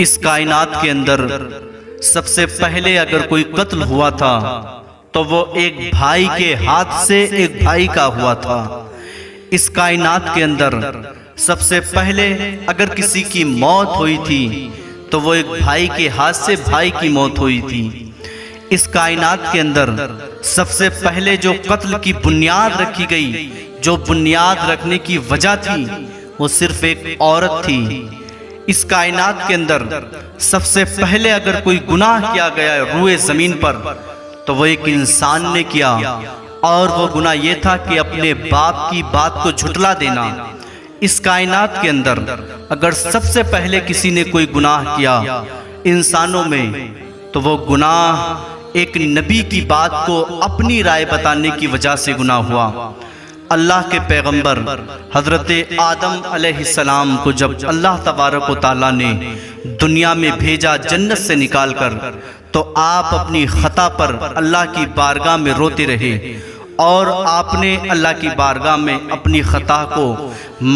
اس کائنات کے اندر سب سے پہلے اگر کوئی قتل ہوا تھا تو وہ ایک بھائی کے ہاتھ سے ایک بھائی کا ہوا تھا۔ اس کائنات کے اندر سب سے پہلے اگر کسی کی موت ہوئی تھی تو وہ ایک بھائی کے ہاتھ سے بھائی کی موت ہوئی تھی۔ اس کائنات کے اندر سب سے پہلے جو قتل کی بنیاد رکھی گئی، جو بنیاد رکھنے کی وجہ تھی، وہ صرف ایک عورت تھی۔ اس کائنات کے اندر سب سے پہلے اگر کوئی گناہ کیا گیا ہے روئے زمین پر تو وہ ایک انسان نے کیا، اور وہ گناہ یہ تھا کہ اپنے باپ کی بات کو جھٹلا دینا۔ اس کائنات کے اندر اگر سب سے پہلے کسی نے کوئی گناہ کیا انسانوں میں تو وہ گناہ ایک نبی کی بات کو اپنی رائے بتانے کی وجہ سے گناہ ہوا۔ اللہ کے پیغمبر حضرت آدم علیہ السلام کو جب اللہ تبارک و تعالیٰ نے دنیا میں بھیجا جنت سے نکال کر، تو آپ اپنی خطا پر اللہ کی بارگاہ میں روتے رہے، اور آپ نے اللہ کی بارگاہ میں اپنی خطا کو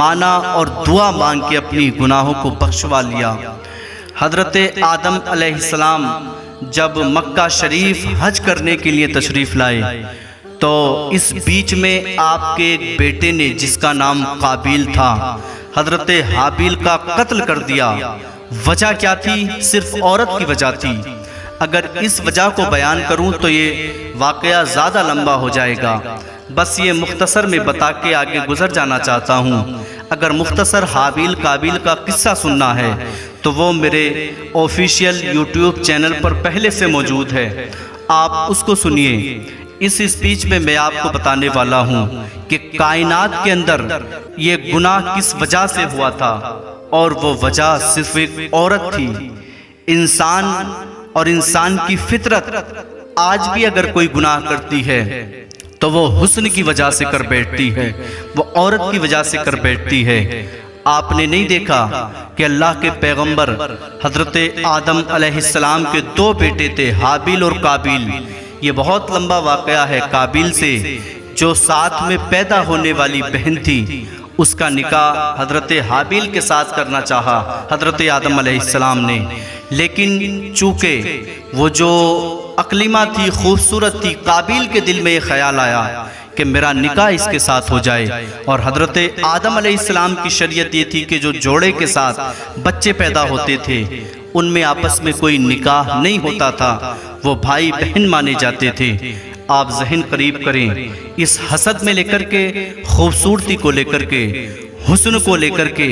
مانا اور دعا مانگ کے اپنی گناہوں کو بخشوا لیا۔ حضرت آدم علیہ السلام جب مکہ شریف حج کرنے کے لیے تشریف لائے تو اس بیچ میں آپ کے ایک بیٹے نے جس کا نام قابیل تھا، حضرت حابیل کا قتل کر دیا۔ وجہ کیا تھی؟ صرف عورت کی وجہ تھی۔ اگر اس وجہ کو بیان کروں تو یہ واقعہ زیادہ لمبا ہو جائے گا، بس یہ مختصر میں بتا کے آگے گزر جانا چاہتا ہوں۔ اگر مختصر حابیل قابیل کا قصہ سننا ہے تو وہ میرے آفیشیل یوٹیوب چینل پر پہلے سے موجود ہے، آپ اس کو سنیے۔ اس اسپیچ میں میں آپ کو بتانے والا ہوں کہ کائنات کے اندر یہ گناہ کس وجہ سے ہوا تھا، اور وہ وجہ صرف ایک عورت تھی۔ انسان اور انسان کی فطرت آج بھی اگر کوئی گناہ کرتی ہے تو وہ حسن کی وجہ سے کر بیٹھتی ہے، وہ عورت کی وجہ سے کر بیٹھتی ہے۔ آپ نے نہیں دیکھا کہ اللہ کے پیغمبر حضرت آدم علیہ السلام کے دو بیٹے تھے، حابیل اور قابیل۔ یہ بہت لمبا واقعہ ہے۔ قابیل سے جو ساتھ میں پیدا ہونے والی بہن تھی، اس کا نکاح حضرت حابیل کے ساتھ کرنا چاہا حضرت آدم علیہ السلام نے، لیکن چونکہ وہ جو اقلیمہ تھی، خوبصورت تھی، قابیل کے دل میں یہ خیال آیا کہ میرا نکاح اس کے ساتھ ہو جائے۔ اور حضرت آدم علیہ السلام کی شریعت یہ تھی کہ جو جوڑے کے ساتھ بچے پیدا ہوتے تھے ان میں آپس میں کوئی نکاح نہیں ہوتا تھا، وہ بھائی بہن مانے جاتے تھے۔ آپ ذہن قریب کریں، اس حسد میں لے کر کے، خوبصورتی کو لے کر کے، حسن کو لے کر کے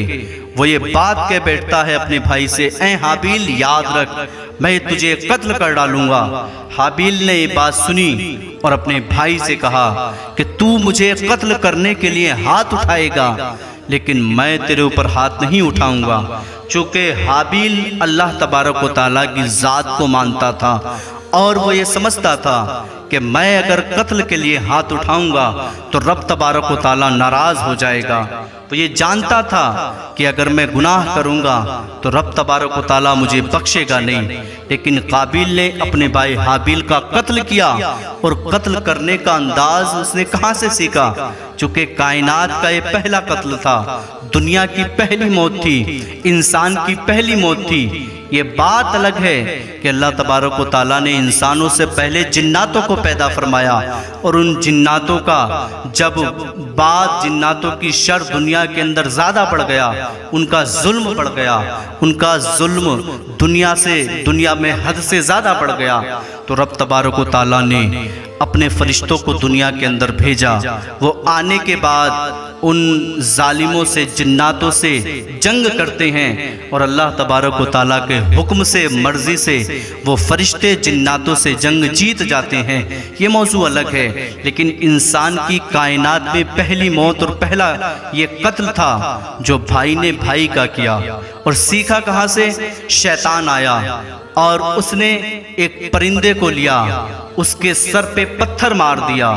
وہ یہ بات کہہ بیٹھتا ہے اپنے بھائی سے، اے حابیل یاد رکھ میں تجھے قتل کر ڈالوں گا۔ حابیل نے یہ بات سنی اور اپنے بھائی سے کہا کہ تو مجھے قتل کرنے کے لیے ہاتھ اٹھائے گا لیکن میں تیرے اوپر ہاتھ نہیں اٹھاؤں گا، چونکہ حابیل اللہ تبارک و تعالیٰ کی ذات کو مانتا تھا، اور وہ یہ سمجھتا تھا کہ میں اگر قتل کے لیے ہاتھ اٹھاؤں گا تو رب تبارک و تعالیٰ ناراض ہو جائے گا۔ وہ یہ جانتا تھا کہ اگر میں گناہ کروں گا تو رب تبارک و تعالیٰ مجھے بخشے گا نہیں، لیکن قابیل نے اپنے بھائی حابیل کا قتل کیا، اور قتل کرنے کا انداز اس نے کہاں سے سیکھا؟ چونکہ کائنات کا یہ پہلا قتل تھا، دنیا کی پہلی موت تھی، انسان کی پہلی موت تھی۔ یہ بات الگ ہے کہ اللہ تبارک و تعالیٰ نے انسانوں سے پہلے جناتوں کو پیدا فرمایا، اور ان جناتوں کا جب بعد جناتوں کی شر دنیا کے اندر زیادہ بڑھ گیا، ان کا ظلم بڑھ گیا، ان کا ظلم دنیا میں حد سے زیادہ بڑھ گیا، تو رب تبارک و تعالیٰ نے اپنے فرشتوں کو دنیا کے اندر بھیجا۔ وہ آنے کے بعد ان ظالموں سے، جناتوں سے جنگ کرتے ہیں، اور اللہ تبارک و تعالیٰ کے حکم سے، مرضی سے وہ فرشتے جناتوں سے جنگ جیت جاتے ہیں۔ یہ موضوع الگ ہے، لیکن انسان کی کائنات میں پہلی موت اور پہلا یہ قتل تھا جو بھائی نے بھائی کا کیا۔ اور سیکھا کہاں سے؟ شیطان آیا اور اس نے ایک پرندے کو لیا، اس کے سر پہ پتھر مار دیا،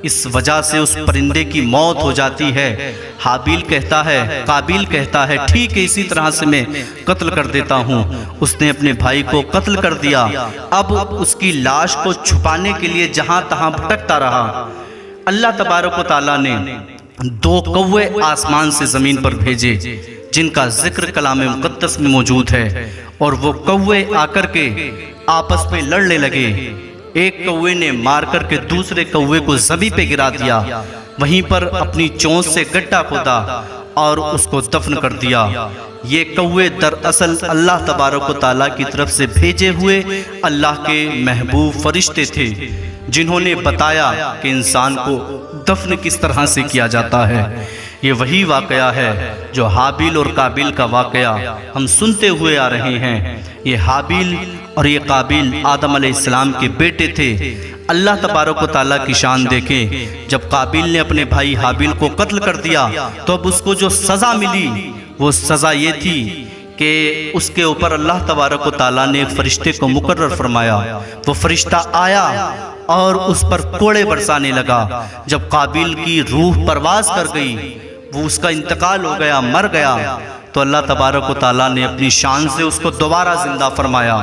اس وجہ سے اس پرندے کی موت ہو جاتی ہے۔ حابیل کہتا ہے، قابیل کہتا ہے ٹھیک ہے اسی طرح سے میں قتل کر دیتا ہوں۔ اس نے اپنے بھائی کو قتل کر دیا۔ اب اس کی لاش کو چھپانے کے لیے جہاں تہاں بھٹکتا رہا۔ اللہ تبارک و تعالیٰ نے 2 کوے آسمان سے زمین پر بھیجے، جن کا ذکر کلام مقدس میں موجود ہے، اور وہ کوے آ کر کے آپس میں لڑنے لگے۔ ایک کوے نے مار کر کے دوسرے کوے کو زمین پہ گرا دیا، وہیں پر اپنی چونچ سے گڈھا کھودا اور اس کو دفن کر دیا۔ یہ کوے دراصل اللہ تبارک و تعالیٰ کی طرف سے بھیجے ہوئے اللہ کے محبوب فرشتے تھے، جنہوں نے بتایا کہ انسان کو دفن کس طرح سے کیا جاتا ہے۔ یہ وہی واقعہ ہے جو حابیل اور قابیل کا واقعہ ہم سنتے ہوئے آ رہے ہیں۔ یہ حابیل اور یہ قابیل آدم علیہ السلام کے بیٹے تھے۔ اللہ تبارک و تعالیٰ کی شان دیکھیں، جب قابیل نے اپنے بھائی حابیل کو قتل کر دیا تو اب اس کو جو سزا ملی وہ سزا یہ تھی کہ اس کے اوپر اللہ تبارک و تعالیٰ نے ایک فرشتے کو مقرر فرمایا۔ وہ فرشتہ آیا اور اس پر کوڑے برسانے لگا۔ جب قابیل کی روح پرواز کر گئی، وہ اس کا انتقال ہو گیا، مر گیا، تو اللہ تبارک و تعالیٰ نے اپنی شان سے اس کو دوبارہ زندہ فرمایا۔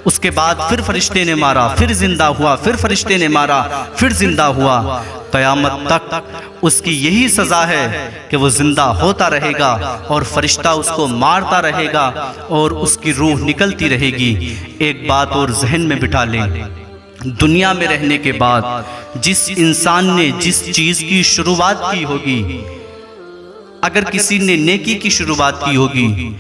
اس کے بعد پھر فرشتے نے مارا، پھر زندہ ہوا، پھر فرشتے نے مارا، پھر زندہ ہوا۔ قیامت تک اس کی یہی سزا ہے کہ وہ زندہ ہوتا رہے گا اور فرشتہ اس کو مارتا رہے گا اور اس کی روح نکلتی رہے گی۔ ایک بات اور ذہن میں بٹھا لیں، دنیا میں رہنے کے بعد جس انسان نے جس چیز کی شروعات کی ہوگی، اگر کسی نے نیکی کی شروعات کی ہوگی،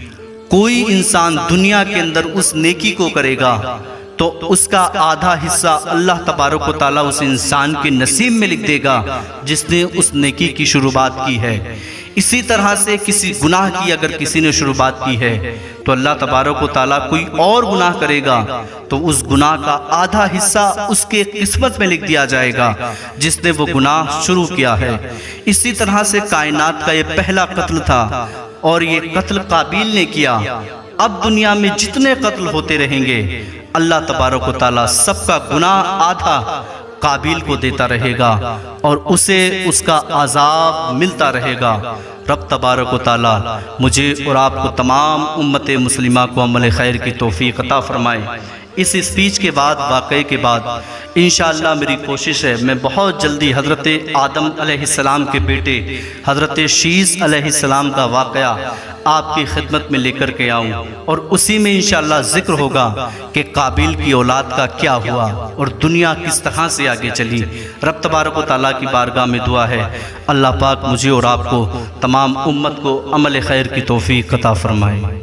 کوئی انسان دنیا کے اندر اس نیکی کو کرے گا تو اس کا آدھا حصہ اللہ تبارک و تعالیٰ اس انسان کے نصیب میں لکھ دے گا جس نے اس نیکی کی شروعات کی ہے۔ اسی طرح سے کسی گناہ کی اگر کسی نے شروعات کی ہے تو اللہ تبارک و تعالیٰ کوئی اور گناہ کرے گا تو اس گناہ کا آدھا حصہ اس کے قسمت میں لکھ دیا جائے گا جس نے وہ گناہ شروع کیا ہے۔ اسی طرح سے کائنات کا یہ پہلا قتل تھا اور یہ قتل قابیل نے کیا۔ اب دنیا میں جتنے قتل ہوتے رہیں گے اللہ تبارک و تعالیٰ سب کا گناہ آدھا قابیل کو دیتا رہے گا اور اسے اس کا عذاب ملتا رہے گا۔ رب تبارک و تعالیٰ مجھے اور آپ کو تمام امت مسلمہ کو عمل خیر کی توفیق عطا فرمائے۔ اس اسپیچ کے بعد، واقعے کے بعد انشاءاللہ میری کوشش ہے میں بہت جلدی حضرت آدم علیہ السلام کے بیٹے حضرت شیس علیہ السلام کا واقعہ آپ کی خدمت میں لے کر کے آؤں، اور اسی میں انشاءاللہ ذکر ہوگا کہ قابیل کی اولاد کا کیا ہوا اور دنیا کس طرح سے آگے چلی۔ رب تبارک و تعالیٰ کی بارگاہ میں دعا ہے اللہ پاک مجھے اور آپ کو تمام امت کو عمل خیر کی توفیق عطا فرمائے۔